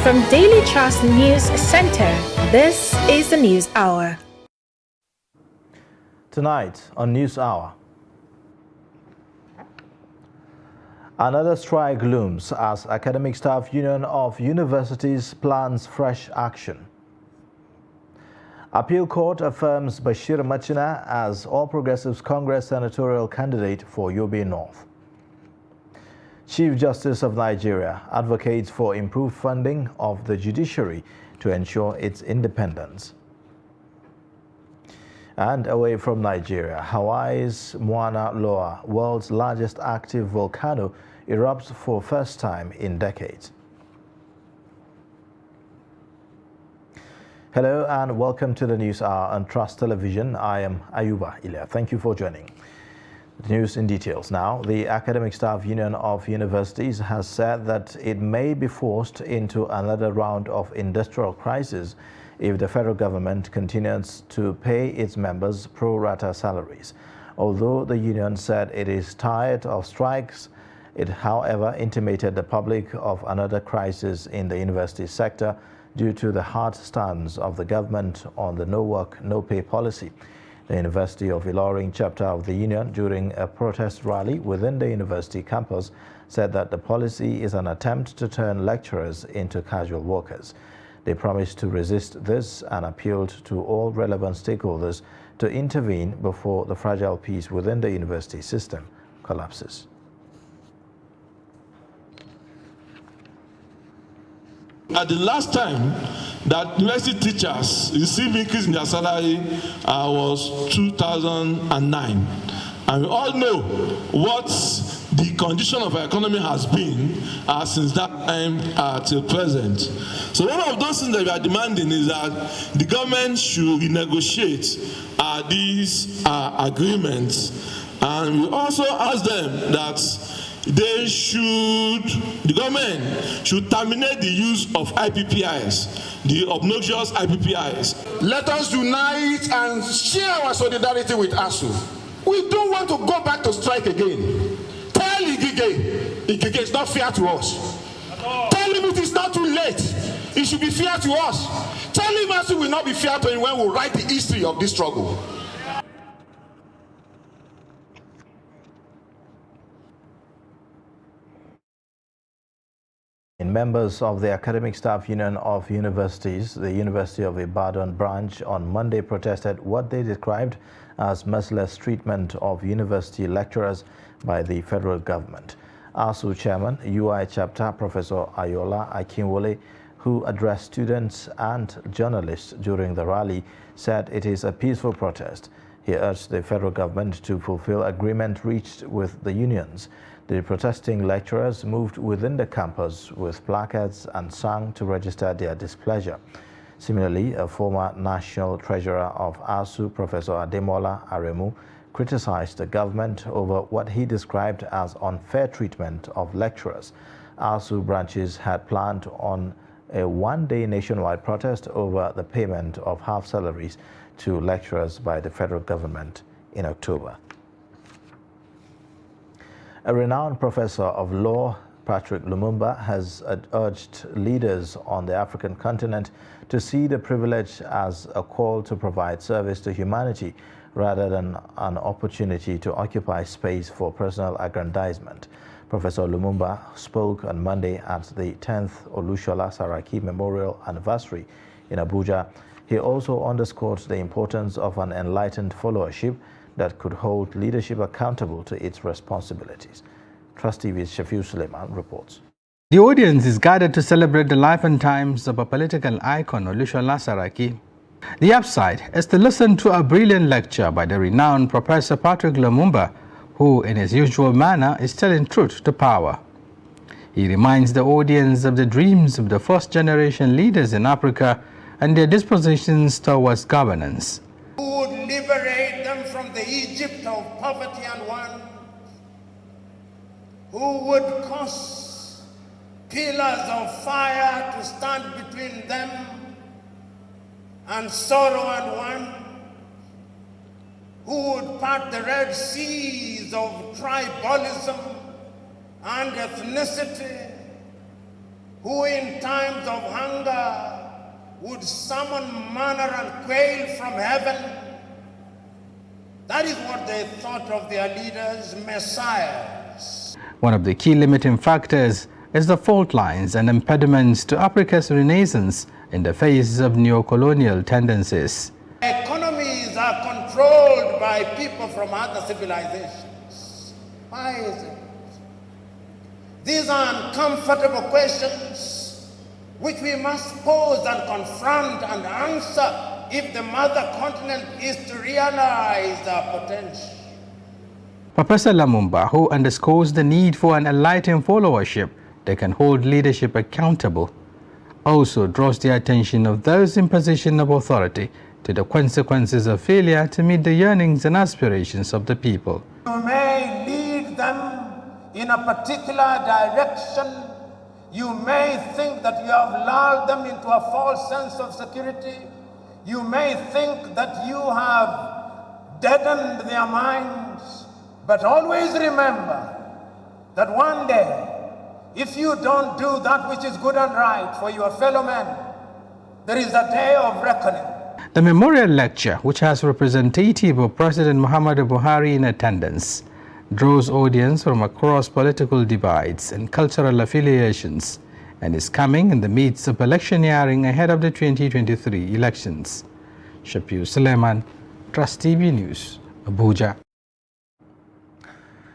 From Daily Trust News Center, this is the News Hour. Tonight on News Hour, another strike looms as Academic Staff Union of Universities plans fresh action. Appeal Court affirms Bashir Machina as All Progressives Congress senatorial candidate for Yobe North. Chief Justice of Nigeria advocates for improved funding of the judiciary to ensure its independence. And away from Nigeria, Hawaii's Mauna Loa, world's largest active volcano, erupts for first time in decades. Hello and welcome to the News Hour on Trust Television. I am Ayuba Ilya. Thank you for joining. The news in details now. The Academic Staff Union of Universities has said that it may be forced into another round of industrial crisis if the federal government continues to pay its members pro rata salaries. Although the union said it is tired of strikes, it however intimated the public of another crisis in the university sector due to the hard stance of the government on the no work, no pay policy. The University of Ilorin chapter of the union, during a protest rally within the university campus, said that the policy is an attempt to turn lecturers into casual workers. They promised to resist this and appealed to all relevant stakeholders to intervene before the fragile peace within the university system collapses. At the last time that university teachers received increase in their salary was 2009. And we all know what the condition of our economy has been since that time till present. So one of those things that we are demanding is that the government should renegotiate these agreements. And we also ask them that the government should terminate the use of IPPIs, the obnoxious IPPIs. Let us unite and share our solidarity with ASU. We don't want to go back to strike again. Tell Igige it's not fair to us. Tell him it is not too late. It should be fair to us. Tell him ASU will not be fair to him when we write the history of this struggle. Members of the Academic Staff Union of Universities, the University of Ibadan branch, on Monday protested what they described as merciless treatment of university lecturers by the federal government. ASU chairman, UI chapter, Professor Ayola Akinwole, who addressed students and journalists during the rally, said it is a peaceful protest. He urged the federal government to fulfill agreement reached with the unions. The protesting lecturers moved within the campus with placards and sang to register their displeasure. Similarly, a former national treasurer of ASU, Professor Ademola Aremu, criticized the government over what he described as unfair treatment of lecturers. ASU branches had planned on a one-day nationwide protest over the payment of half salaries to lecturers by the federal government in October. A renowned professor of law, Patrick Lumumba, has urged leaders on the African continent to see the privilege as a call to provide service to humanity rather than an opportunity to occupy space for personal aggrandizement. Professor Lumumba spoke on Monday at the 10th Olusola Saraki Memorial Anniversary in Abuja. He also underscored the importance of an enlightened followership that could hold leadership accountable to its responsibilities. Trust TV's Shafiu Suleiman reports. The audience is gathered to celebrate the life and times of a political icon, Olusola Saraki. The upside is to listen to a brilliant lecture by the renowned Professor Patrick Lumumba, who in his usual manner is telling truth to power. He reminds the audience of the dreams of the first-generation leaders in Africa and their dispositions towards governance. Who would liberate them from the Egypt of poverty and want? Who would cause pillars of fire to stand between them and sorrow and want? Who would part the Red Seas of tribalism and ethnicity? who in times of hunger would summon manna and quail from heaven. That is what they thought of their leaders, messiahs. One of the key limiting factors is the fault lines and impediments to Africa's renaissance in the face of neo-colonial tendencies. Economies are controlled by people from other civilizations. Why is it? These are uncomfortable questions which we must pose and confront and answer if the mother continent is to realize our potential. Professor Lumumba, who underscores the need for an enlightened followership that can hold leadership accountable, also draws the attention of those in position of authority to the consequences of failure to meet the yearnings and aspirations of the people. You may lead them in a particular direction. You may think that you have lulled them into a false sense of security. You may think that you have deadened their minds. But always remember that one day, if you don't do that which is good and right for your fellow men, there is a day of reckoning. The memorial lecture, which has representative of President Muhammadu Buhari in attendance, draws audience from across political divides and cultural affiliations, and is coming in the midst of electioneering ahead of the 2023 elections. Shafiu Suleiman, Trust TV News, Abuja.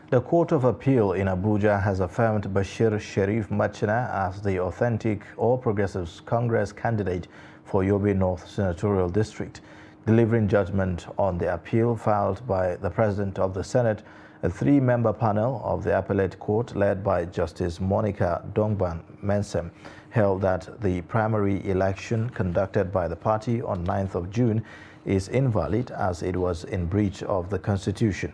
The Court of Appeal in Abuja has affirmed Bashir Sharif Machina as the authentic All Progressives Congress candidate for Yobe North Senatorial District, delivering judgment on the appeal filed by the President of the Senate. A three-member panel of the appellate court led by Justice Monica Dongban Mensem held that the primary election conducted by the party on 9th of June is invalid as it was in breach of the Constitution.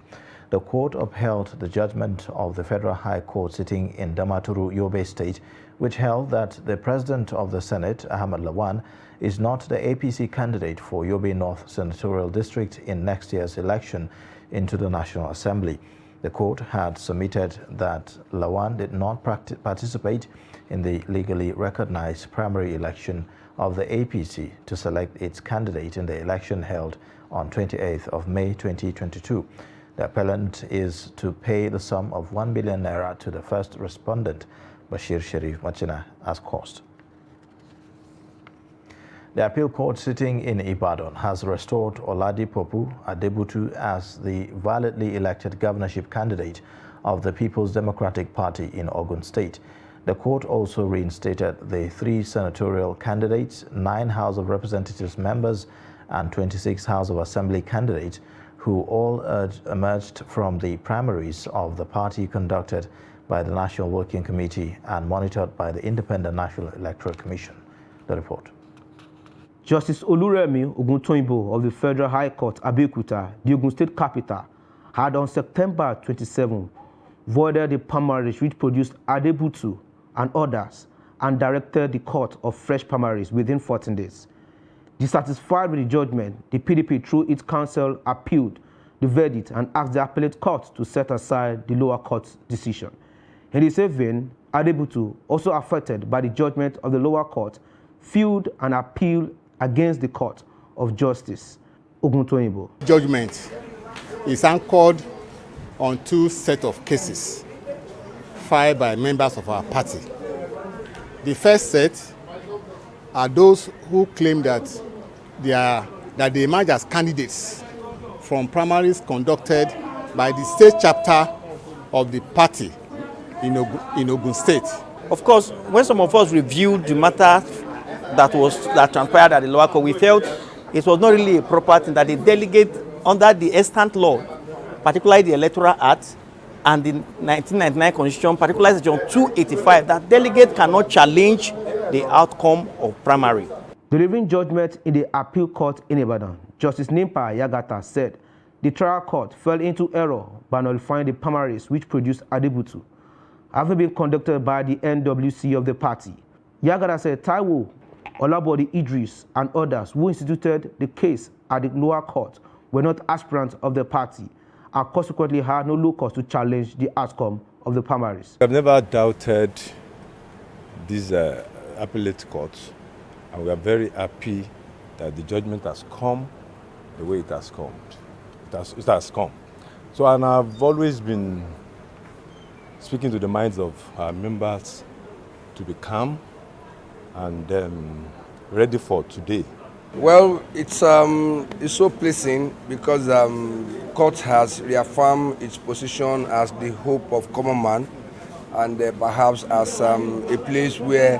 The court upheld the judgment of the Federal High Court sitting in Damaturu, Yobe State, which held that the President of the Senate, Ahmad Lawan, is not the APC candidate for Yobe North Senatorial District in next year's election into the National Assembly. The court had submitted that Lawan did not participate in the legally recognized primary election of the APC to select its candidate in the election held on 28th of May 2022. The appellant is to pay the sum of 1 billion naira to the first respondent, Bashir Sharif Machina, as cost. The appeal court sitting in Ibadan has restored Oladipopu Adebutu as the validly elected governorship candidate of the People's Democratic Party in Ogun State. The court also reinstated the 3 senatorial candidates, 9 House of Representatives members, and 26 House of Assembly candidates who all emerged from the primaries of the party conducted by the National Working Committee and monitored by the Independent National Electoral Commission. The report. Justice Oluremi Oguntoyinbo of the Federal High Court, Abeokuta, the Ogun State capital, had on September 27 voided the primaries which produced Adebutu and others and directed the court of fresh primaries within 14 days. Dissatisfied with the judgment, the PDP, through its counsel, appealed the verdict and asked the appellate court to set aside the lower court's decision. In the same vein, Adebutu, also affected by the judgment of the lower court, filed an appeal against the Court of Justice, Oguntoyinbo. Judgment is anchored on 2 sets of cases filed by members of our party. The first set are those who claim that they emerge as candidates from primaries conducted by the state chapter of the party in Ogun State. Of course, when some of us reviewed the matter that transpired at the lower court, we felt it was not really a proper thing that the delegate under the extant law, particularly the Electoral Act and the 1999 Constitution, particularly Section 285, that delegate cannot challenge the outcome of primary. Delivering judgment in the appeal court in Ibadan, Justice Nimpa Yagata said the trial court fell into error by nullifying the primaries which produced Adebutu, having been conducted by the NWC of the party. Yagata said Taiwo, Olabode Idris, and others who instituted the case at the lower court were not aspirants of the party and consequently had no locus to challenge the outcome of the primaries. I've never doubted this appellate court, and we are very happy that the judgment has come the way it has come. It has come. So, and I've always been speaking to the minds of our members to be calm and ready for today. Well, it's so pleasing because court has reaffirmed its position as the hope of common man, and perhaps as a place where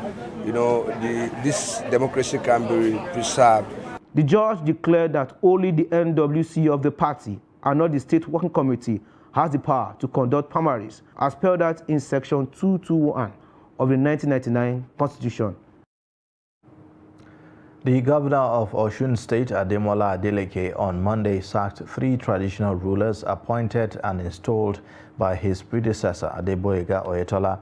this democracy can be preserved. The judge declared that only the NWC of the party and not the state working committee has the power to conduct primaries, as spelled out in section 221 of the 1999 Constitution. The governor of Osun State, Ademola Adeleke, on Monday sacked 3 traditional rulers appointed and installed by his predecessor, Adegboyega Oyetola.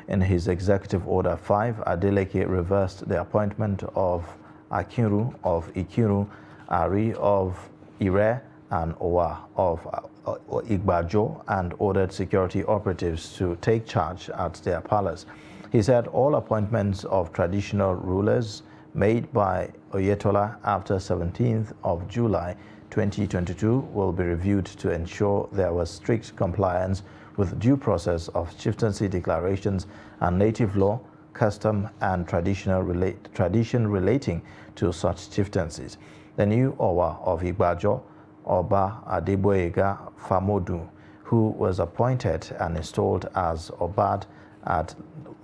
In his Executive Order 5, Adeleke reversed the appointment of Akinru of Ikiru, Ari of Ire, and Owa of Igbajo, and ordered security operatives to take charge at their palace. He said all appointments of traditional rulers made by Oyetola after 17th of July 2022 will be reviewed to ensure there was strict compliance with due process of chieftaincy declarations and native law, custom, and tradition relating to such chieftaincies. The new Owa of Igbajo, Oba Adegboyega Famodu, who was appointed and installed as Obad at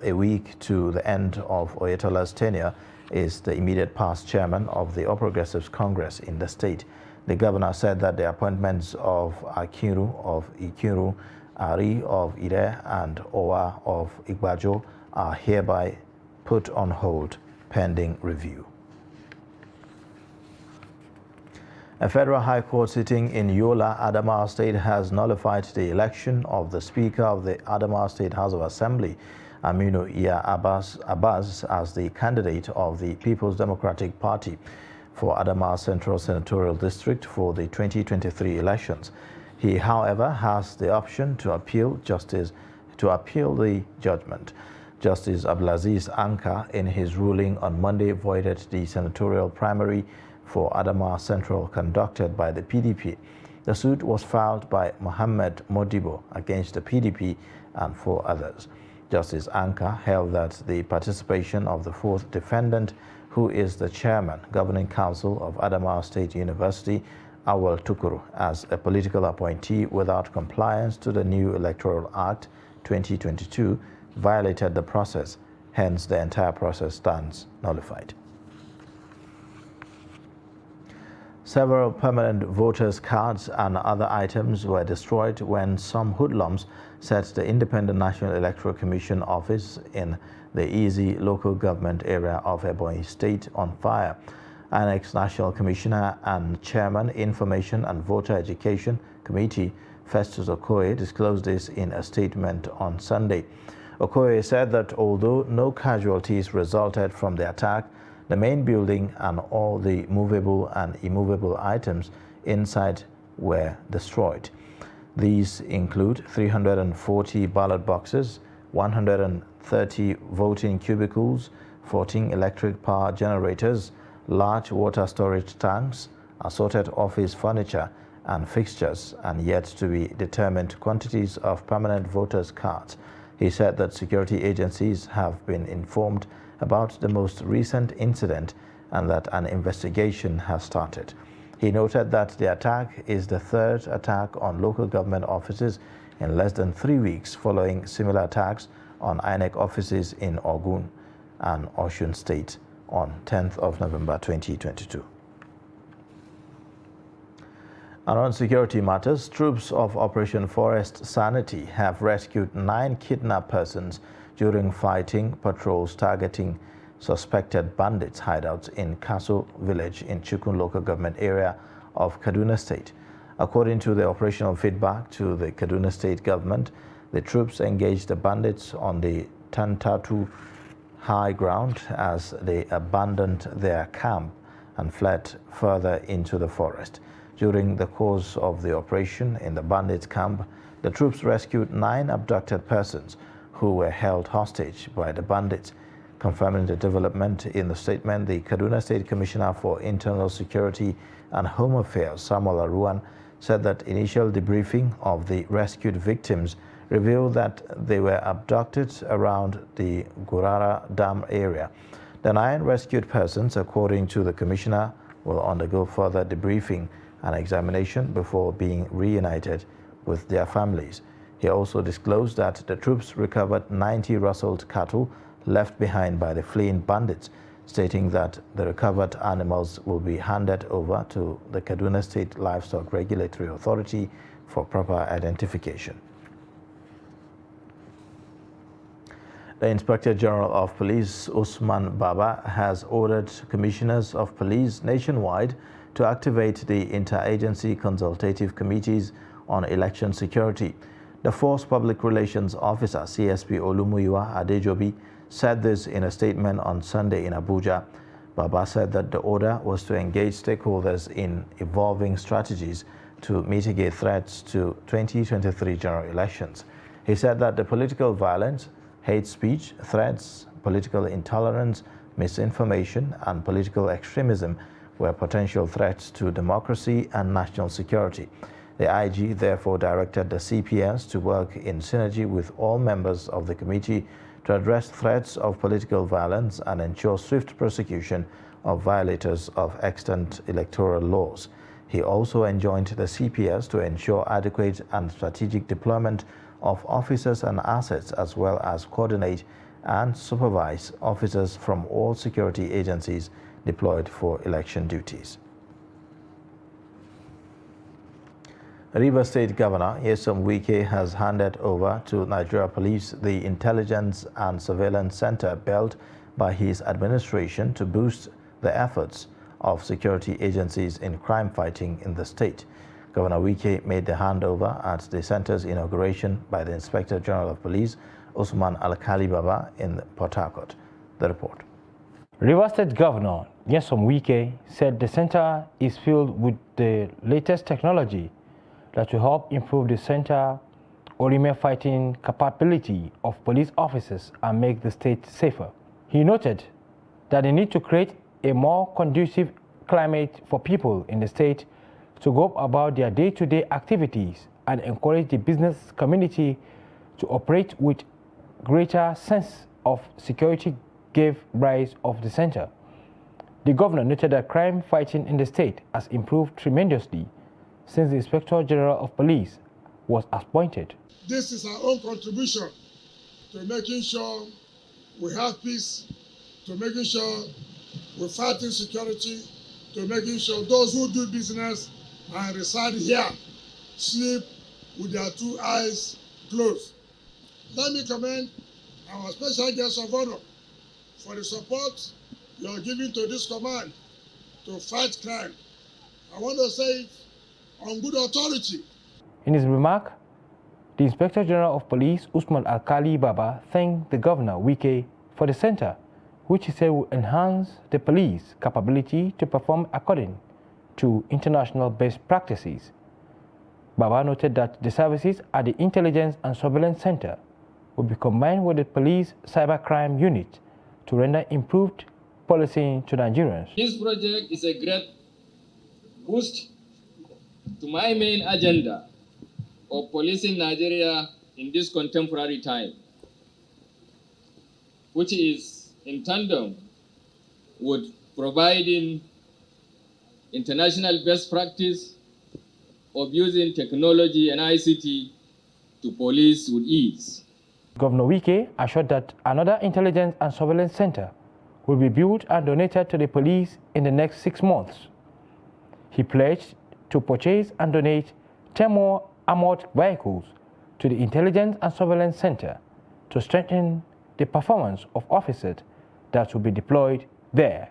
a week to the end of Oyetola's tenure, is the immediate past chairman of the All Progressives Congress in the state. The governor said that the appointments of Akinru of Ikiru, Ari of Ire, and Owa of Igbajo are hereby put on hold pending review. A federal high court sitting in Yola, Adamawa State, has nullified the election of the Speaker of the Adamawa State House of Assembly, Aminu Iya Abbas, as the candidate of the People's Democratic Party for Adamawa Central Senatorial District for the 2023 elections. He, however, has the option to appeal the judgment. Justice Abdulaziz Anka, in his ruling on Monday, voided the senatorial primary for Adamawa Central conducted by the PDP. The suit was filed by Mohammed Modibo against the PDP and 4 others. Justice Anka held that the participation of the 4th defendant, who is the chairman, governing council of Adamawa State University, Awal Tukuru, as a political appointee without compliance to the new Electoral Act 2022, violated the process. Hence, the entire process stands nullified. Several permanent voters' cards and other items were destroyed when some hoodlums set the Independent National Electoral Commission office in the Easy local government area of Ebonyi State on fire. An ex-National Commissioner and Chairman, Information and Voter Education Committee, Festus Okoye, disclosed this in a statement on Sunday. Okoye said that although no casualties resulted from the attack, the main building and all the movable and immovable items inside were destroyed. These include 340 ballot boxes, 130 voting cubicles, 14 electric power generators, large water storage tanks, assorted office furniture and fixtures, and yet to be determined quantities of permanent voters' cards. He said that security agencies have been informed about the most recent incident and that an investigation has started. He noted that the attack is the 3rd attack on local government offices in less than 3 weeks, following similar attacks on INEC offices in Ogun and Osun State on 10th of November 2022. And on security matters, troops of Operation Forest Sanity have rescued 9 kidnapped persons during fighting patrols targeting suspected bandits' hideouts in Kaso village in Chukun local government area of Kaduna State. According to the operational feedback to the Kaduna State government, the troops engaged the bandits on the Tantatu high ground as they abandoned their camp and fled further into the forest. During the course of the operation in the bandits' camp, the troops rescued 9 abducted persons who were held hostage by the bandits. Confirming the development in the statement, the Kaduna State Commissioner for Internal Security and Home Affairs, Samuel Aruwan, said that initial debriefing of the rescued victims revealed that they were abducted around the Gurara Dam area. The 9 rescued persons, according to the Commissioner, will undergo further debriefing and examination before being reunited with their families. He also disclosed that the troops recovered 90 rustled cattle left behind by the fleeing bandits, stating that the recovered animals will be handed over to the Kaduna State Livestock Regulatory Authority for proper identification. The Inspector General of Police, Usman Baba, has ordered commissioners of police nationwide to activate the interagency consultative committees on election security. The Force Public Relations Officer, CSP Olumuyiwa Adejobi, said this in a statement on Sunday in Abuja. Baba said that the order was to engage stakeholders in evolving strategies to mitigate threats to 2023 general elections. He said that the political violence, hate speech, threats, political intolerance, misinformation, and political extremism were potential threats to democracy and national security. The IG therefore directed the CPS to work in synergy with all members of the committee to address threats of political violence and ensure swift prosecution of violators of extant electoral laws. He also enjoined the CPS to ensure adequate and strategic deployment of officers and assets, as well as coordinate and supervise officers from all security agencies deployed for election duties. Rivers State Governor Nyesom Wike has handed over to Nigeria Police the Intelligence and Surveillance Center built by his administration to boost the efforts of security agencies in crime fighting in the state. Governor Wike made the handover at the center's inauguration by the Inspector General of Police, Usman Alkali Baba, in Port Harcourt. The report. Rivers State Governor Nyesom Wike said the center is filled with the latest technology that will help improve the center Orime fighting capability of police officers and make the state safer. He noted that they need to create a more conducive climate for people in the state to go about their day-to-day activities and encourage the business community to operate with greater sense of security gave rise of the center. The governor noted that crime fighting in the state has improved tremendously since the Inspector General of Police was appointed. This is our own contribution to making sure we have peace, to making sure we fight insecurity, to making sure those who do business and reside here sleep with their 2 eyes closed. Let me commend our special guest of honor for the support you are giving to this command to fight crime. I want to say it on good authority. In his remark, the Inspector General of Police, Usman Alkali Baba, thanked the Governor Wike for the center, which he said will enhance the police capability to perform according to international best practices. Baba noted that the services at the Intelligence and Surveillance Center will be combined with the police cybercrime unit to render improved policing to Nigerians. This project is a great boost to my main agenda of policing Nigeria in this contemporary time, which is in tandem with providing international best practice of using technology and ICT to police with ease. Governor Wike assured that another intelligence and surveillance center will be built and donated to the police in the next 6 months. He pledged to purchase and donate 10 more armored vehicles to the Intelligence and Surveillance Center to strengthen the performance of officers that will be deployed there.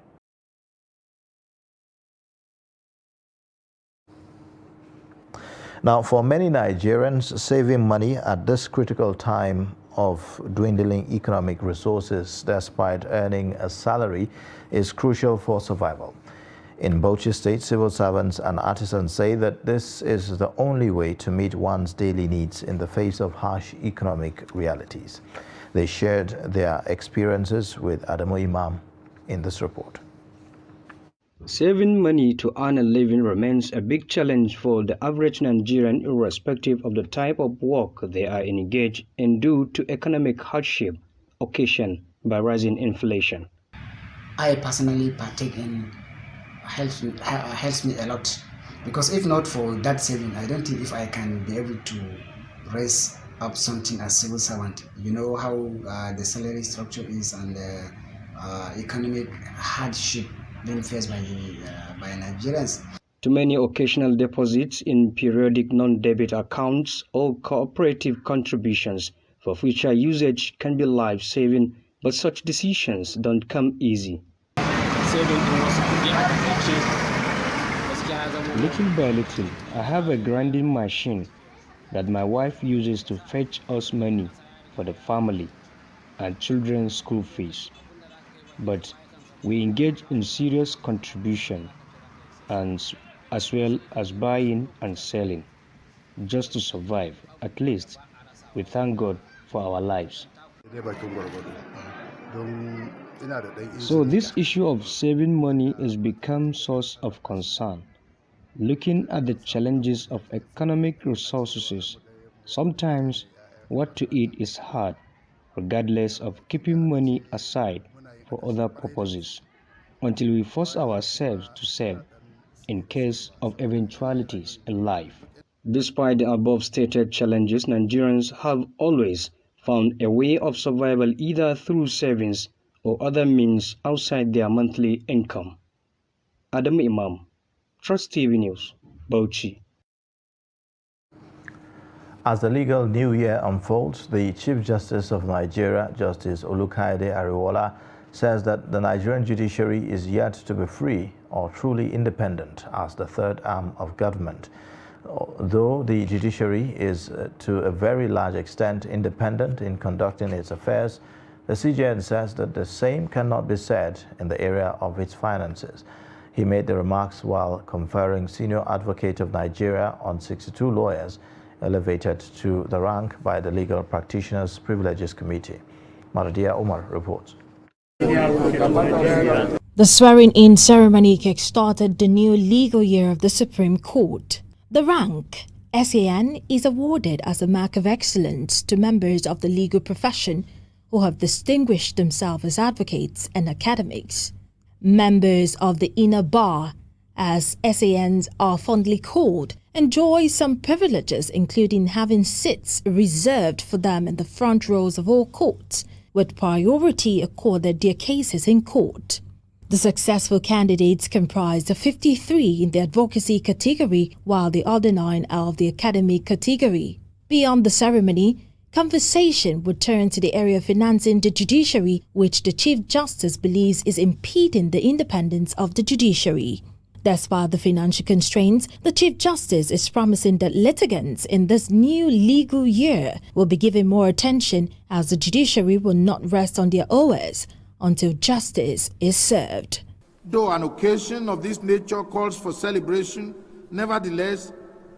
Now, for many Nigerians, saving money at this critical time of dwindling economic resources despite earning a salary is crucial for survival. In Bauchi State, civil servants and artisans say that this is the only way to meet one's daily needs in the face of harsh economic realities. They shared their experiences with Adamu Imam in this report. Saving money to earn a living remains a big challenge for the average Nigerian, irrespective of the type of work they are engaged in due to economic hardship occasioned by rising inflation. I personally partake in helps me a lot, because if not for that saving, I don't think if I can be able to raise up something as civil servant. You know how the salary structure is and the economic hardship being faced by Nigerians. Too many occasional deposits in periodic non-debit accounts or cooperative contributions for future usage can be life-saving, but such decisions don't come easy. Little by little, I have a grinding machine that my wife uses to fetch us money for the family and children's school fees. But we engage in serious contribution and as well as buying and selling just to survive. At least we thank God for our lives. So this issue of saving money has become source of concern. Looking at the challenges of economic resources, sometimes what to eat is hard, regardless of keeping money aside for other purposes, until we force ourselves to save in case of eventualities in life. Despite the above stated challenges, Nigerians have always found a way of survival either through savings or other means outside their monthly income. Adamu Imam, Trust TV News, Bauchi. As the legal new year unfolds, the Chief Justice of Nigeria, Justice Olukayode Ariwoola, says that the Nigerian judiciary is yet to be free or truly independent as the third arm of government. Though the judiciary is to a very large extent independent in conducting its affairs, the CJN says that the same cannot be said in the area of its finances. He made the remarks while conferring Senior Advocate of Nigeria on 62 lawyers elevated to the rank by the Legal Practitioners Privileges Committee. Maradia Omar reports. The swearing-in ceremony kick-started the new legal year of the Supreme Court. The rank, SAN, is awarded as a mark of excellence to members of the legal profession who have distinguished themselves as advocates and academics. Members of the inner bar, as SANs are fondly called, enjoy some privileges, including having seats reserved for them in the front rows of all courts, with priority accorded their cases in court. The successful candidates comprised of 53 in the advocacy category, while the other 9 are of the academic category. Beyond the ceremony, conversation would turn to the area of financing the judiciary, which the Chief Justice believes is impeding the independence of the judiciary. Despite the financial constraints, the Chief Justice is promising that litigants in this new legal year will be given more attention, as the judiciary will not rest on their oars until justice is served. Though an occasion of this nature calls for celebration, nevertheless,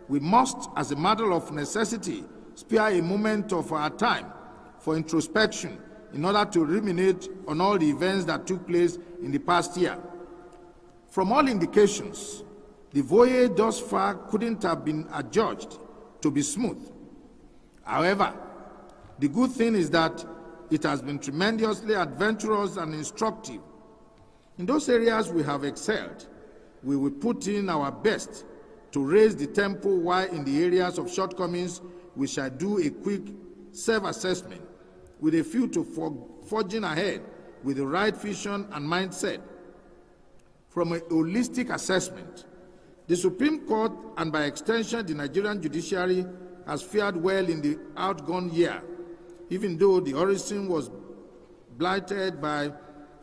we must, as a matter of necessity, spare a moment of our time for introspection in order to ruminate on all the events that took place in the past year. From all indications, the voyage thus far couldn't have been adjudged to be smooth. However, the good thing is that it has been tremendously adventurous and instructive. In those areas we have excelled, we will put in our best to raise the tempo, while in the areas of shortcomings, we shall do a quick self-assessment with a view to forging ahead with the right vision and mindset. From a holistic assessment, the Supreme Court, and by extension the Nigerian judiciary, has fared well in the outgone year, even though the horizon was blighted by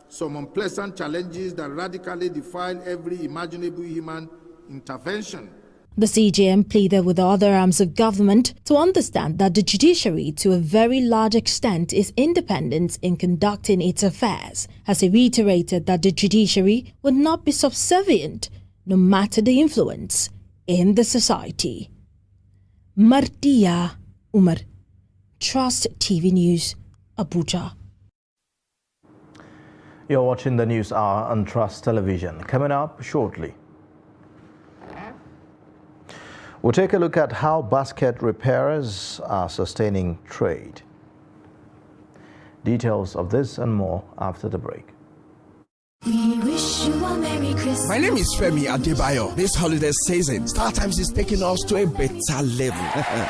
some unpleasant challenges that radically defied every imaginable human intervention. The CJN pleaded with the other arms of government to understand that the judiciary, to a very large extent, is independent in conducting its affairs, as he reiterated that the judiciary would not be subservient, no matter the influence, in the society. Mardia Umar, Trust TV News, Abuja. You're watching the News Hour on Trust Television. Coming up shortly, we'll take a look at how basket repairers are sustaining trade. Details of this and more after the break. We wish you a Merry Christmas. My name is Femi Adebayo. This holiday season, StarTimes is taking us to a better level.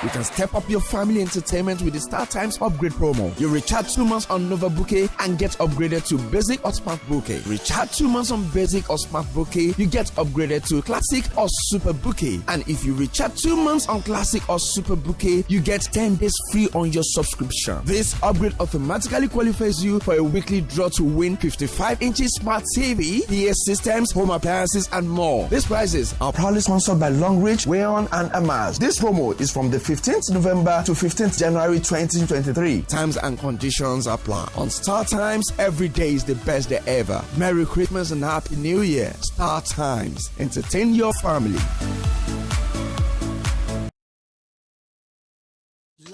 You can step up your family entertainment with the StarTimes upgrade promo. You recharge 2 months on Nova Bouquet and get upgraded to Basic or Smart Bouquet. Recharge 2 months on Basic or Smart Bouquet, you get upgraded to Classic or Super Bouquet. And if you recharge 2 months on Classic or Super Bouquet, you get 10 days free on your subscription. This upgrade automatically qualifies you for a weekly draw to win 55-inch Smart TV, PA systems, home appliances, and more. These prizes are proudly sponsored by Longreach, Wayon, and Amaz. This promo is from the 15th November to 15th January 2023. Times and conditions apply. On StarTimes, every day is the best day ever. Merry Christmas and Happy New Year. StarTimes. Entertain your family.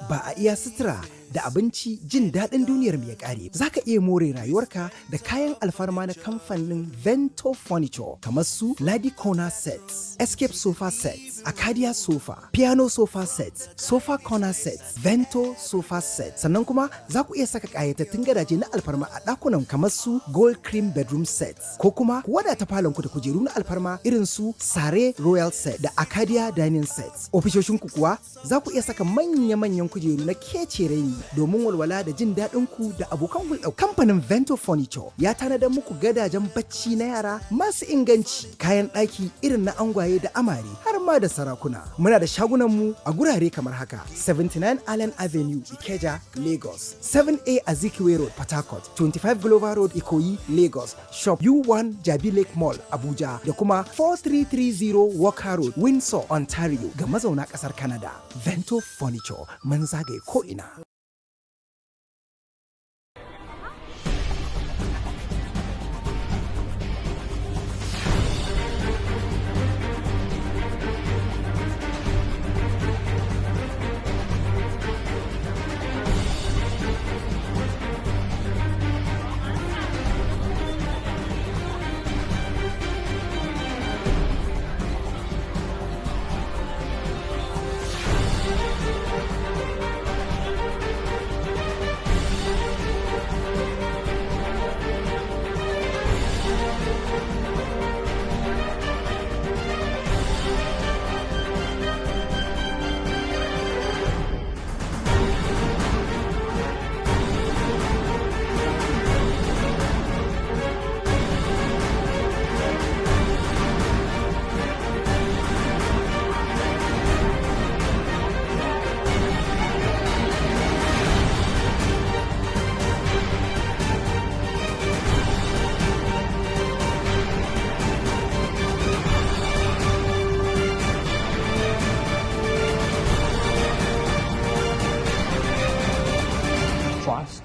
Ba a iya sutura da abinci jin daɗin duniyar mu ya ƙare. Za ka iya more rayuwarka da kayan alfarma na kamfanin Vento Furniture kamar su Ladi Corner Sets, Escape Sofa Sets, Acadia Sofa, Piano Sofa Sets, Sofa Corner Sets, Vento Sofa Sets. Sannan kuma za ku iya saka ƙayatattun gadaje na alfarma a ɗakunan kamar su Gold Cream Bedroom Sets ko kuma ku wadata falonku da kujeru na alfarma irin su Sare Royal Set da Acadia Dining Sets. Ofishoshinku kuwa za ku iya saka manya-manyan kujeru na kece raini domin walwala da jin daɗin ku da abokan hulɗa. Kamfanin Vento Furniture ya tanadar muku gadajen bacci na yara masu inganci, kayan ɗaki irin na angwaye da amare har ma da sarakuna. Muna da shagunan mu a gurare kamar haka: 79 Allen Avenue, Ikeja, Lagos; 7A Azikiwe Road, Port Harcourt; 25 Glover Road, Ikoyi, Lagos; Shop U1 Jabi Lake Mall, Abuja; da kuma 4330 Walker Road, Windsor, Ontario ga mazauna ƙasar Canada. Vento Furniture mun zagaye ko'ina.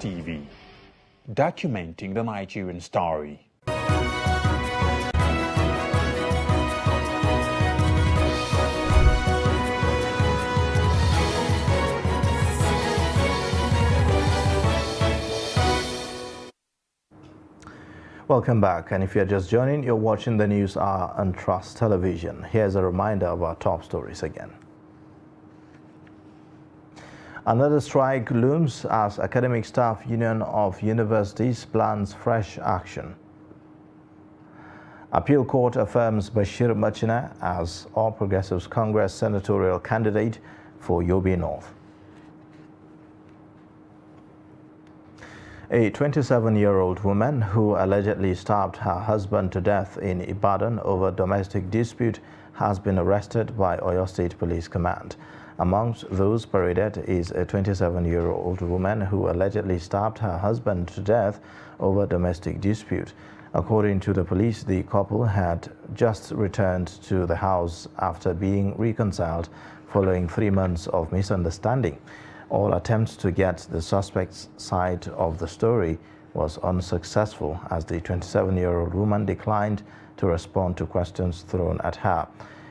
TV, documenting the Nigerian story. Welcome back, and if you're just joining, you're watching the News Hour on Trust Television. Here's a reminder of our top stories again. Another strike looms as Academic Staff Union of Universities plans fresh action. Appeal Court affirms Bashir Machina as All Progressives Congress senatorial candidate for Yobe North. A 27-year-old woman who allegedly stabbed her husband to death in Ibadan over domestic dispute has been arrested by Oyo State Police Command. Amongst those paraded is a 27-year-old woman who allegedly stabbed her husband to death over domestic dispute. According to the police, the couple had just returned to the house after being reconciled following 3 months of misunderstanding. All attempts to get the suspect's side of the story was unsuccessful as the 27-year-old woman declined to respond to questions thrown at her.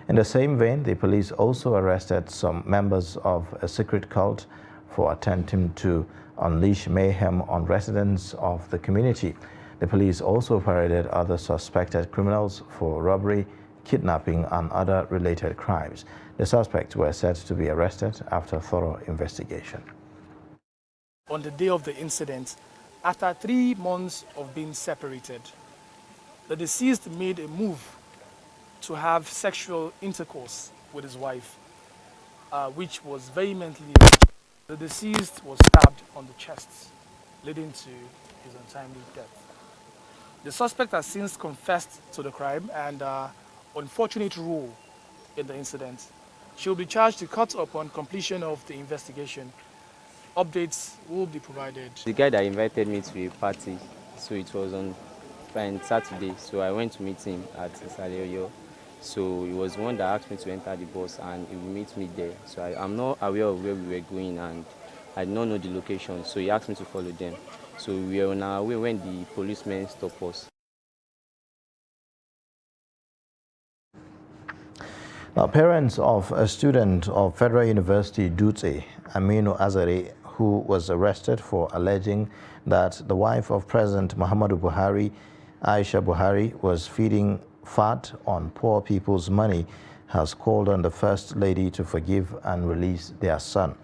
In the same vein, the police also arrested some members of a secret cult for attempting to unleash mayhem on residents of the community. The police also paraded other suspected criminals for robbery, kidnapping, and other related crimes. The suspects were said to be arrested after thorough investigation. On the day of the incident, after 3 months of being separated, the deceased made a move to have sexual intercourse with his wife, which was vehemently. The deceased was stabbed on the chest, leading to his untimely death. The suspect has since confessed to the crime and unfortunate role in the incident. She will be charged to court upon completion of the investigation. Updates will be provided. The guy that invited me to a party, so it was on Saturday, so I went to meet him at Saleoyo. So he was the one that asked me to enter the bus and he will meet me there. So I'm not aware of where we were going and I did not know the location, so he asked me to follow them. So we were on our way when the policemen stopped us. Now, parents of a student of Federal University Dutse, Aminu Azare, who was arrested for alleging that the wife of President Muhammadu Buhari, Aisha Buhari, was feeding fat on poor people's money, has called on the First Lady to forgive and release their son.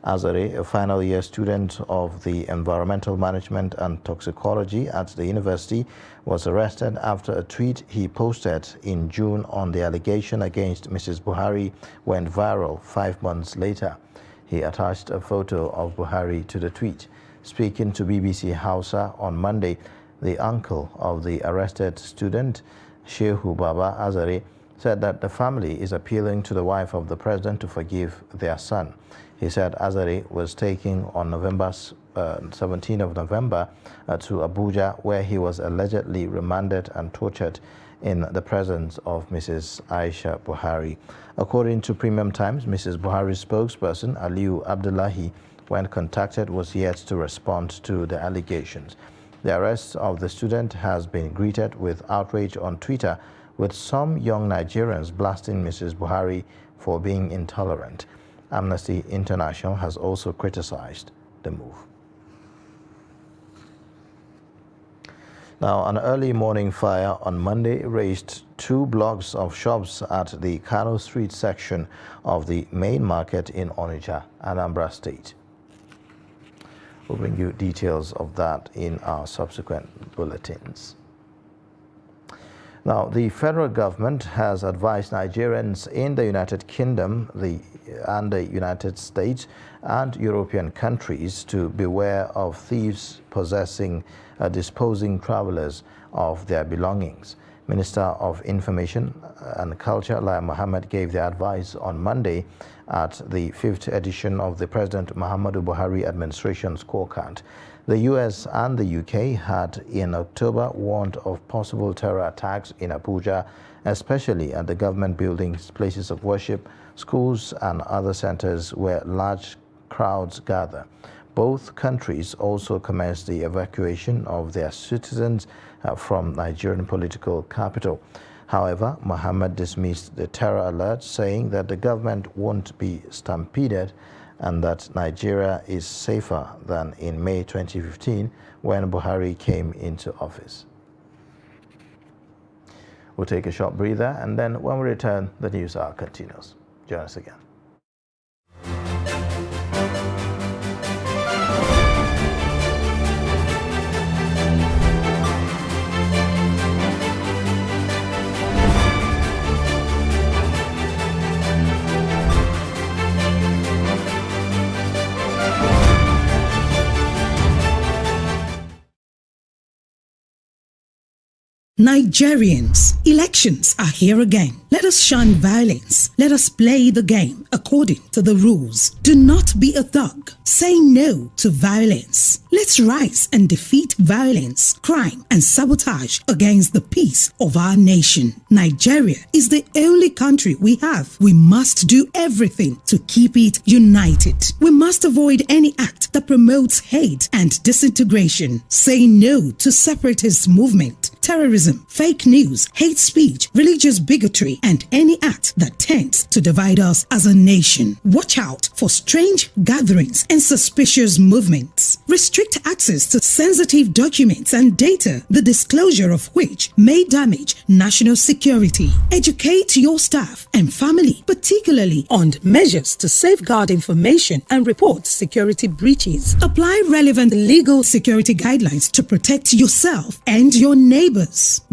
Azare, a final year student of the Environmental Management and Toxicology at the university, was arrested after a tweet he posted in June on the allegation against Mrs. Buhari went viral 5 months later. He attached a photo of Buhari to the tweet. Speaking to BBC Hausa on Monday, the uncle of the arrested student, Shehu Baba Azare, said that the family is appealing to the wife of the president to forgive their son. He said Azare was taken on 17th of November to Abuja, where he was allegedly remanded and tortured in the presence of Mrs. Aisha Buhari. According to Premium Times, Mrs. Buhari's spokesperson, Aliu Abdullahi, when contacted, was yet to respond to the allegations. The arrest of the student has been greeted with outrage on Twitter, with some young Nigerians blasting Mrs. Buhari for being intolerant. Amnesty International has also criticized the move. Now, an early morning fire on Monday razed 2 blocks of shops at the Kano Street section of the main market in Onitsha, Anambra State. We'll bring you details of that in our subsequent bulletins. Now, the federal government has advised Nigerians in the United Kingdom and the United States and European countries to beware of thieves disposing travelers of their belongings. Minister of Information and Culture, Lai Mohammed, gave the advice on Monday at the 5th edition of the President Muhammadu Buhari administration scorecard. The US and the UK had in October warned of possible terror attacks in Abuja, especially at the government buildings, places of worship, schools, and other centers where large crowds gather. Both countries also commenced the evacuation of their citizens from Nigerian political capital. However, Mohammed dismissed the terror alert, saying that the government won't be stampeded and that Nigeria is safer than in May 2015 when Buhari came into office. We'll take a short breather, and then when we return, the news hour continues. Join us again. Nigerians, elections are here again. Let us shun violence. Let us play the game according to the rules. Do not be a thug. Say no to violence. Let's rise and defeat violence, crime, and sabotage against the peace of our nation. Nigeria is the only country we have. We must do everything to keep it united. We must avoid any act that promotes hate and disintegration. Say no to separatist movement, terrorism, fake news, hate speech, religious bigotry, and any act that tends to divide us as a nation. Watch out for strange gatherings and suspicious movements. Restrict access to sensitive documents and data, the disclosure of which may damage national security. Educate your staff and family, particularly on measures to safeguard information and report security breaches. Apply relevant legal security guidelines to protect yourself and your neighbors.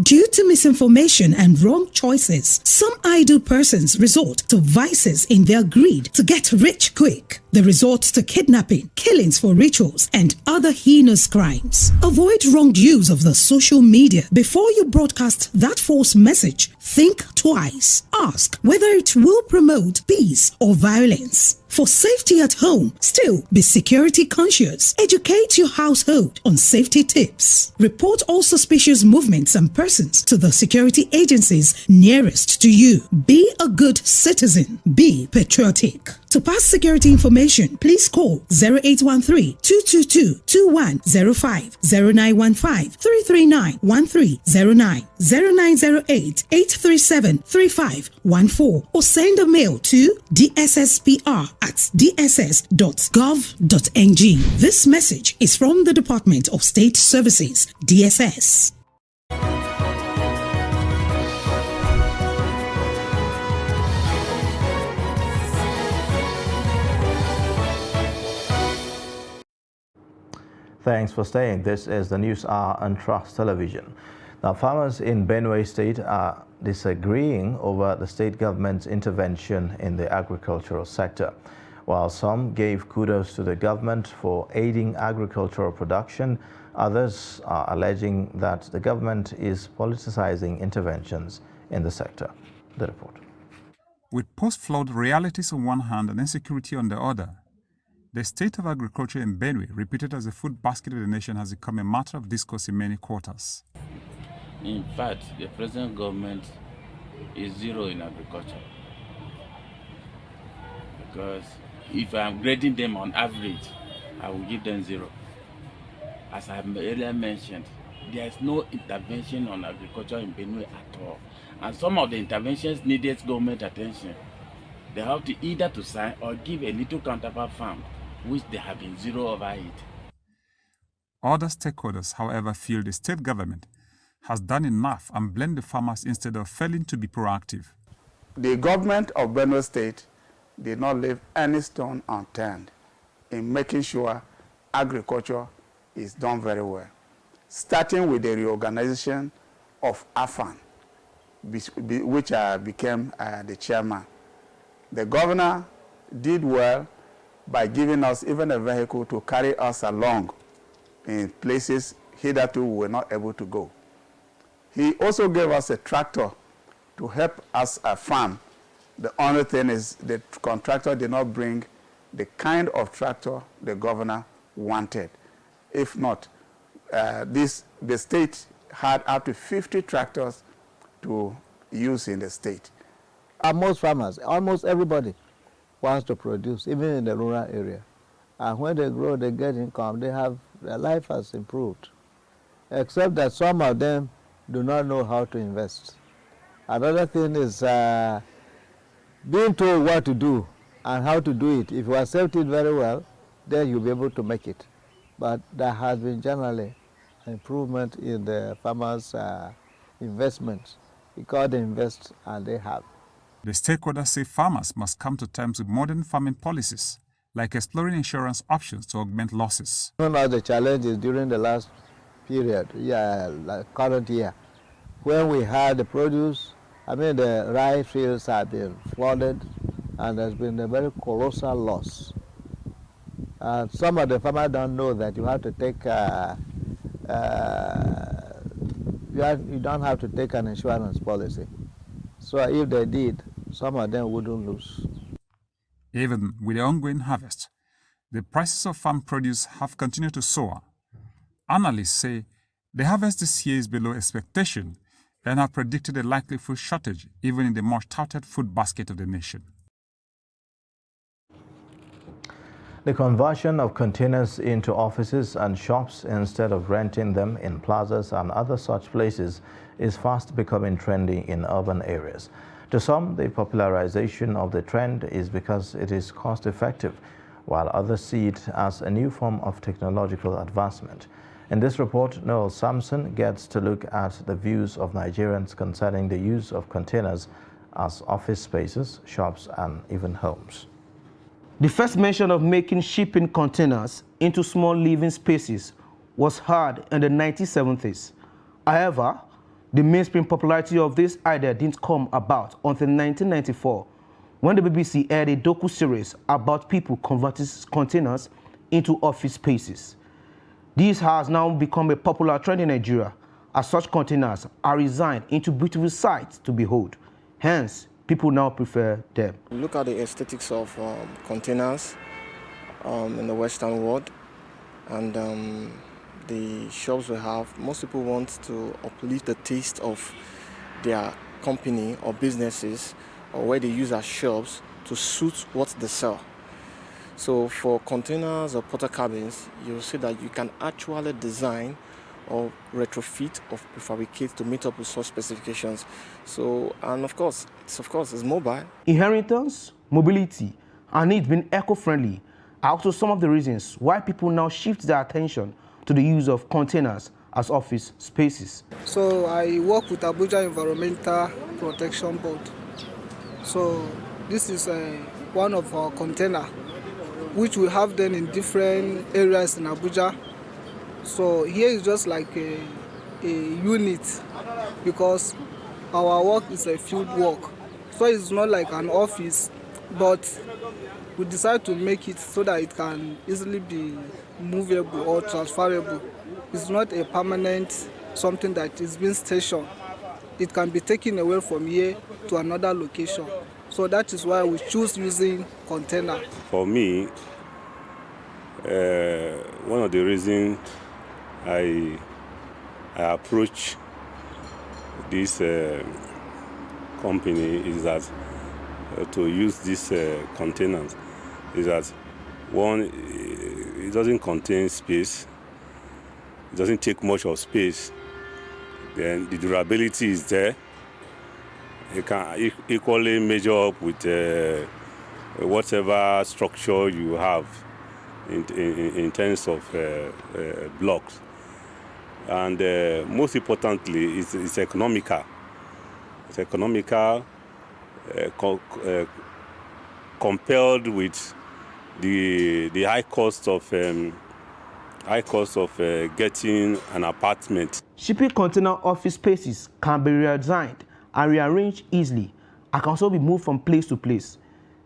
Due to misinformation and wrong choices, some idle persons resort to vices in their greed to get rich quick. They resort to kidnapping, killings for rituals, and other heinous crimes. Avoid wrong use of the social media. Before you broadcast that false message, think twice. Ask whether it will promote peace or violence. For safety at home, still be security conscious. Educate your household on safety tips. Report all suspicious movements and persons to the security agencies nearest to you. Be a good citizen. Be patriotic. To pass security information, please call 0813-222-2105, 0915-339-1309, 0908-837-3514, or send a mail to dsspr@dss.gov.ng. This message is from the Department of State Services, DSS. Thanks for staying. This is the News Hour on Trust Television. Now, farmers in Benue State are disagreeing over the state government's intervention in the agricultural sector. While some gave kudos to the government for aiding agricultural production, others are alleging that the government is politicizing interventions in the sector. The report. With post-flood realities on one hand and insecurity on the other, the state of agriculture in Benue, reputed as the food basket of the nation, has become a matter of discourse in many quarters. In fact, the present government is zero in agriculture. Because if I'm grading them on average, I will give them 0. As I earlier mentioned, there is no intervention on agriculture in Benue at all. And some of the interventions needed government attention. They have to either to sign or give a little counterpart farm, which they have been 0 over it. Other stakeholders, however, feel the state government has done enough and blamed the farmers instead of failing to be proactive. The government of Benue State did not leave any stone unturned in making sure agriculture is done very well, starting with the reorganization of AFAN, which I became the chairman. The governor did well by giving us even a vehicle to carry us along in places hitherto we were not able to go. He also gave us a tractor to help us farm. The only thing is the contractor did not bring the kind of tractor the governor wanted. If not, the state had up to 50 tractors to use in the state. Most farmers, almost everybody, wants to produce, even in the rural area. And when they grow, they get income, their life has improved. Except that some of them do not know how to invest. Another thing is being told what to do and how to do it. If you accept it very well, then you'll be able to make it. But there has been generally improvement in the farmers' investments because they invest and they have. The stakeholders say farmers must come to terms with modern farming policies, like exploring insurance options to augment losses. One of the challenges during the last period, like current year, when we had the produce, the rice fields have been flooded and there's been a very colossal loss. Some of the farmers don't know that you have to take, you don't have to take an insurance policy. So if they did, some of them wouldn't lose. Even with the ongoing harvest, the prices of farm produce have continued to soar. Analysts say the harvest this year is below expectation and have predicted a likely food shortage even in the much touted food basket of the nation. The conversion of containers into offices and shops instead of renting them in plazas and other such places is fast becoming trendy in urban areas. To some, the popularization of the trend is because it is cost-effective, while others see it as a new form of technological advancement. In this report, Noel Samson gets to look at the views of Nigerians concerning the use of containers as office spaces, shops, and even homes. The first mention of making shipping containers into small living spaces was heard in the 1970s. However, the mainstream popularity of this idea didn't come about until 1994, when the BBC aired a docu-series about people converting containers into office spaces. This has now become a popular trend in Nigeria, as such containers are designed into beautiful sights to behold. Hence, people now prefer them. Look at the aesthetics of containers in the Western world, and the shops we have. Most people want to uplift the taste of their company or businesses, or where they use as shops to suit what they sell. So for containers or porter cabins, you'll see that you can actually design or retrofit or prefabricate to meet up with such specifications. So, and of course, it's mobile. Inheritance, mobility, and it being eco-friendly are also some of the reasons why people now shift their attention to the use of containers as office spaces. So I work with Abuja Environmental Protection Board. So this is one of our containers, which we have them in different areas in Abuja. So here is just like a unit, because our work is a field work. So it's not like an office, but we decide to make it so that it can easily be movable or transferable. It's not a permanent something that is being stationed. It can be taken away from here to another location. So that is why we choose using container. For me, one of the reasons I approach this company is that to use these containers is that, one, it doesn't contain space, it doesn't take much of space, then the durability is there. It can equally measure up with whatever structure you have in terms of blocks. And most importantly, it's economical. It's economical compared with the high cost of getting an apartment. Shipping container office spaces can be redesigned and rearranged easily and can also be moved from place to place.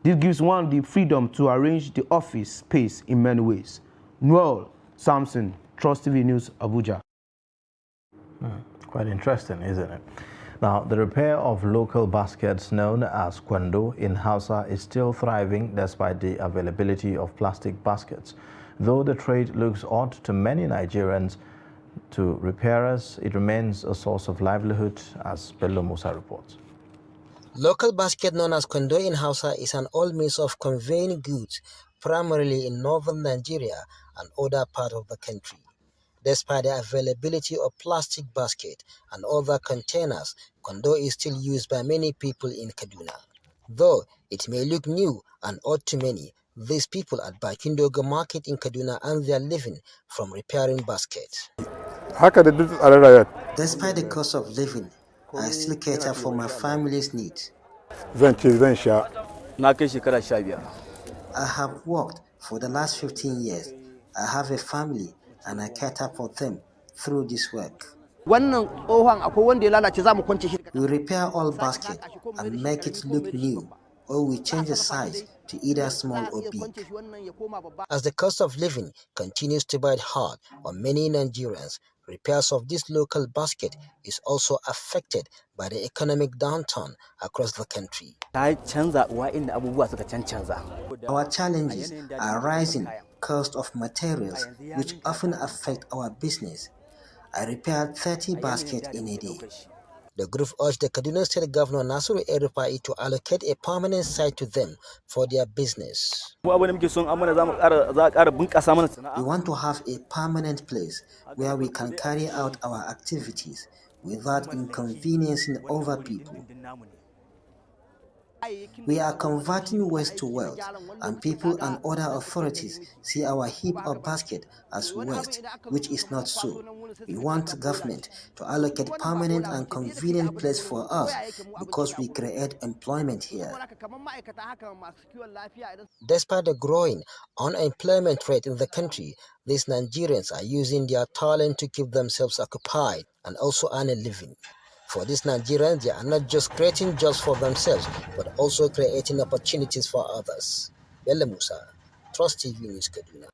This gives one the freedom to arrange the office space in many ways. Noel Samson, Trust TV News, Abuja. Quite interesting, isn't it? Now, the repair of local baskets known as kwando in Hausa is still thriving despite the availability of plastic baskets. Though the trade looks odd to many Nigerians, to repairers, it remains a source of livelihood, as Bello Musa reports. Local basket known as kwando in Hausa is an old means of conveying goods, primarily in northern Nigeria and other parts of the country. Despite the availability of plastic basket and other containers, kwando is still used by many people in Kaduna. Though it may look new and odd to many, these people at Bakindogo Market in Kaduna earn their living from repairing baskets. Despite the cost of living, I still cater for my family's needs. I have worked for the last 15 years. I have a family and I cater for them through this work. We repair all baskets and make it look new, or we change the size to either small or big. As the cost of living continues to bite hard on many Nigerians, repairs of this local basket is also affected by the economic downturn across the country. Our challenges are rising cost of materials, which often affect our business. I repaired 30 baskets in a day. The group urged the Kaduna State Governor Nasiru El-Rufai to allocate a permanent site to them for their business. We want to have a permanent place where we can carry out our activities without inconveniencing other people. We are converting waste to wealth, and people and other authorities see our heap of basket as waste, which is not so. We want government to allocate permanent and convenient place for us because we create employment here. Despite the growing unemployment rate in the country, these Nigerians are using their talent to keep themselves occupied and also earn a living. For these Nigerians, they are not just creating jobs for themselves, but also creating opportunities for others. Bello Musa, Trust TV News, Kaduna.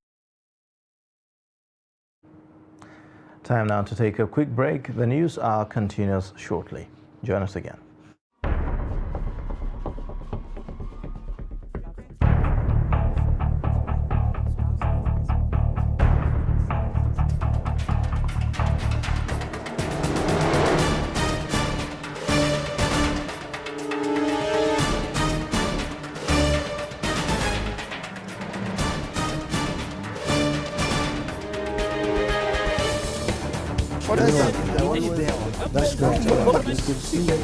Time now to take a quick break. The news hour continues shortly. Join us again. That's great. Good to see you.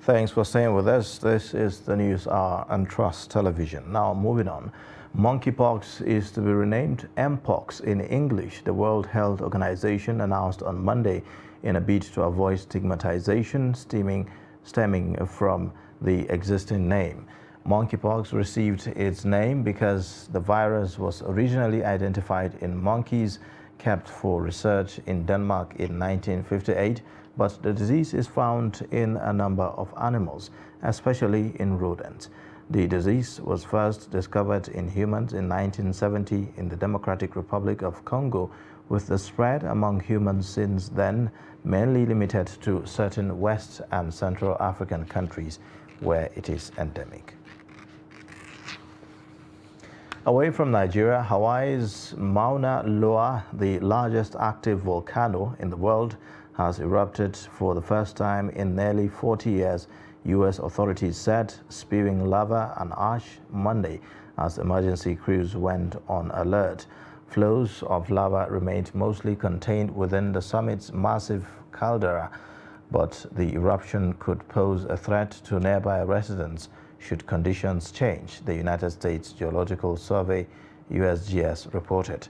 Thanks for staying with us. This is the News Hour on Trust Television. Now, moving on. Monkeypox is to be renamed Mpox in English, the World Health Organization announced on Monday in a bid to avoid stigmatization stemming from the existing name. Monkeypox received its name because the virus was originally identified in monkeys kept for research in Denmark in 1958, but the disease is found in a number of animals, especially in rodents. The disease was first discovered in humans in 1970 in the Democratic Republic of Congo, with the spread among humans since then mainly limited to certain West and Central African countries where it is endemic. Away from Nigeria, Hawaii's Mauna Loa, the largest active volcano in the world, has erupted for the first time in nearly 40 years, U.S. authorities said, spewing lava and ash Monday as emergency crews went on alert. Flows of lava remained mostly contained within the summit's massive caldera, but the eruption could pose a threat to nearby residents should conditions change, the United States Geological Survey, USGS, reported.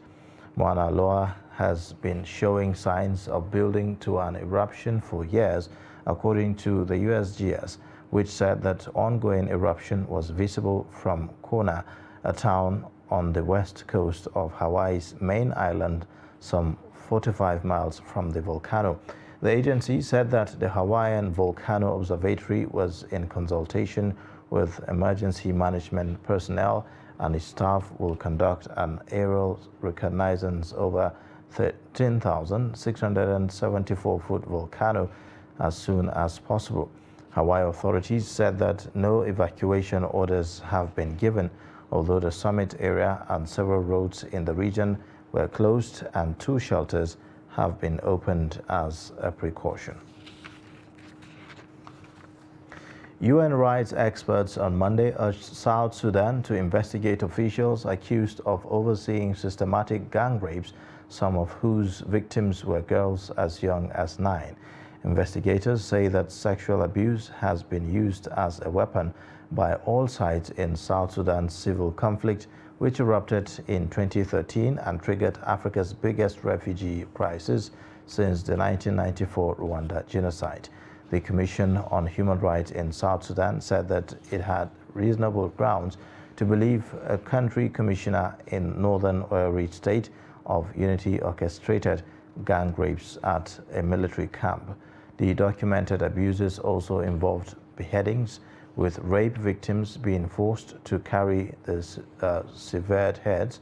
Mauna Loa has been showing signs of building to an eruption for years, according to the USGS, which said that ongoing eruption was visible from Kona, a town on the west coast of Hawaii's main island, some 45 miles from the volcano. The agency said that the Hawaiian Volcano Observatory was in consultation with emergency management personnel, and its staff will conduct an aerial reconnaissance over 13,674-foot volcano as soon as possible. Hawaii authorities said that no evacuation orders have been given, although the summit area and several roads in the region were closed and 2 shelters have been opened as a precaution. UN rights experts on Monday urged South Sudan to investigate officials accused of overseeing systematic gang rapes, some of whose victims were girls as young as 9. Investigators say that sexual abuse has been used as a weapon by all sides in South Sudan's civil conflict, which erupted in 2013 and triggered Africa's biggest refugee crisis since the 1994 Rwanda genocide. The Commission on Human Rights in South Sudan said that it had reasonable grounds to believe a country commissioner in northern Oil Rich State of Unity orchestrated gang rapes at a military camp. The documented abuses also involved beheadings, with rape victims being forced to carry the severed heads,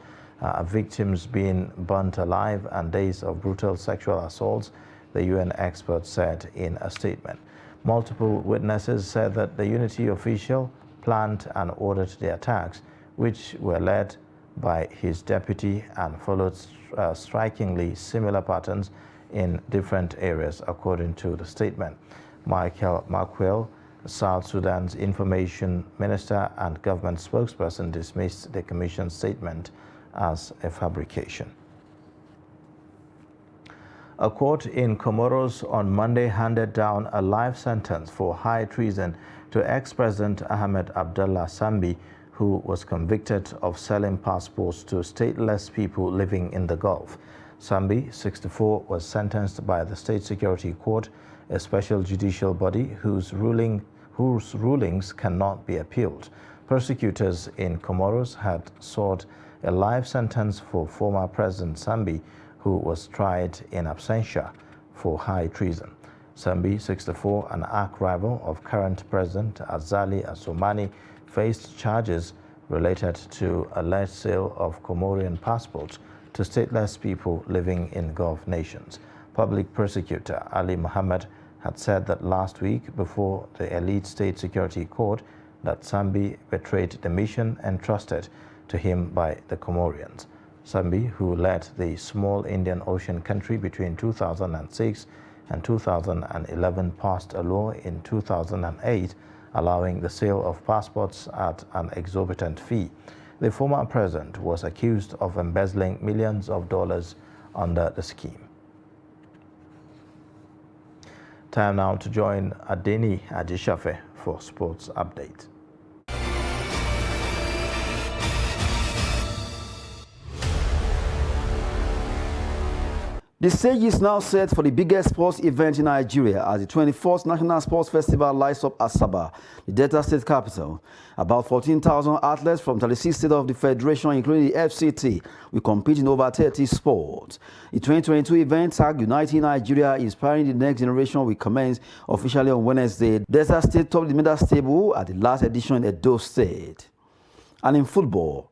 victims being burnt alive, and days of brutal sexual assaults, the UN experts said in a statement. Multiple witnesses said that the Unity official planned and ordered the attacks, which were led by his deputy and followed strikingly similar patterns in different areas, according to the statement. Michael Markwell, South Sudan's information minister and government spokesperson, dismissed the Commission's statement as a fabrication. A court in Comoros on Monday handed down a life sentence for high treason to ex-President Ahmed Abdallah Sambi, who was convicted of selling passports to stateless people living in the Gulf. Sambi, 64, was sentenced by the State Security Court, a special judicial body whose rulings cannot be appealed. Prosecutors in Comoros had sought a life sentence for former President Sambi, who was tried in absentia for high treason. Sambi, 64, an arch rival of current President Azali Assoumani, faced charges related to alleged sale of Comorian passports to stateless people living in Gulf nations. Public prosecutor Ali Mohammed had said that last week before the elite State Security Court that Sambi betrayed the mission entrusted to him by the Comorians. Sambi, who led the small Indian Ocean country between 2006 and 2011, passed a law in 2008 allowing the sale of passports at an exorbitant fee. The former president was accused of embezzling millions of dollars under the scheme. Time now to join Adeni Ajishafe for Sports Update. The stage is now set for the biggest sports event in Nigeria as the 24th National Sports Festival lights up Asaba, the Delta State capital. About 14,000 athletes from 36 states of the Federation, including the FCT, will compete in over 30 sports. The 2022 event, tagged Uniting Nigeria, Inspiring the Next Generation, will commence officially on Wednesday. Delta State topped the medal table at the last edition in Edo State. And in football,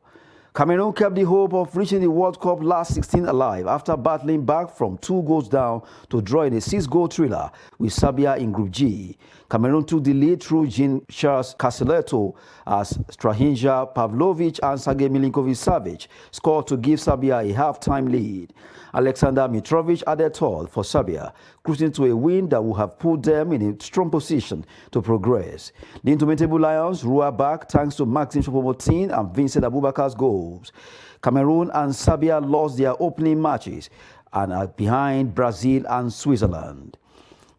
Cameroon kept the hope of reaching the World Cup last 16 alive after battling back from 2 goals down to draw in a 6-goal thriller with Serbia in Group G. Cameroon took the lead through Jean-Charles Castelletto as Strahinja Pavlovic and Sergei Milinkovic-Savic scored to give Serbia a half-time lead. Alexander Mitrovic added tall for Serbia, cruising to a win that would have put them in a strong position to progress. The indomitable Lions roar back thanks to Maxime Choupo-Moting and Vincent Aboubakar's goals. Cameroon and Serbia lost their opening matches and are behind Brazil and Switzerland.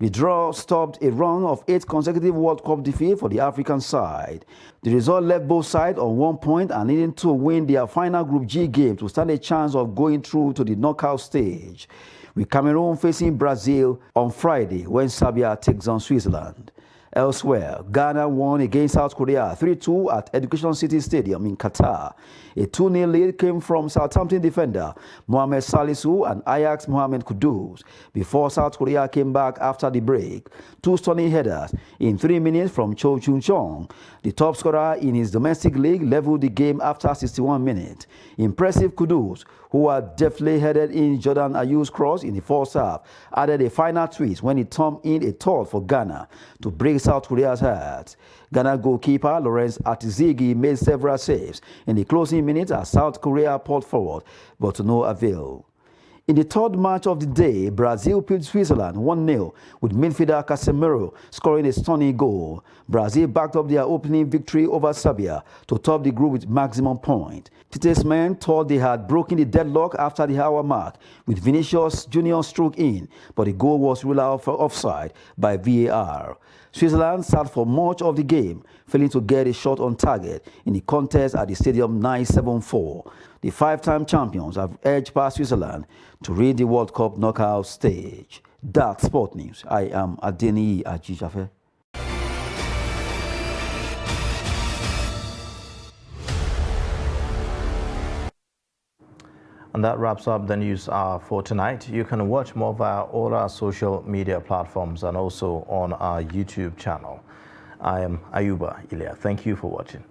The draw stopped a run of 8 consecutive World Cup defeats for the African side. The result left both sides on 1 point and needing to win their final Group G game to stand a chance of going through to the knockout stage, with Cameroon facing Brazil on Friday when Serbia takes on Switzerland. Elsewhere, Ghana won against South Korea 3-2 at Education City Stadium in Qatar. A 2-0 lead came from Southampton defender Mohamed Salisu and Ajax Mohamed Kudus before South Korea came back after the break. 2 stunning headers in 3 minutes from Cho Chun-chong. The top scorer in his domestic league leveled the game after 61 minutes. Impressive Kudus, who had deftly headed in Jordan Ayew's cross in the first half, added a final twist when he thumped in a third for Ghana to break South Korea's heart. Ghana goalkeeper Lawrence Atizigi made several saves in the closing minutes as South Korea poured forward, but to no avail. In the third match of the day, Brazil beat Switzerland 1-0 with midfielder Casemiro scoring a stunning goal. Brazil backed up their opening victory over Serbia to top the group with maximum point. Tite's men thought they had broken the deadlock after the hour mark with Vinicius Junior stroke in, but the goal was ruled out for offside by VAR. Switzerland sat for much of the game, failing to get a shot on target in the contest at the Stadium 974. The five-time champions have edged past Switzerland to reach the World Cup knockout stage. That's Sport News. I am Adeni Ajijafe. And that wraps up the news hour for tonight. You can watch more via all our social media platforms and also on our YouTube channel. I am Ayuba Ilya. Thank you for watching.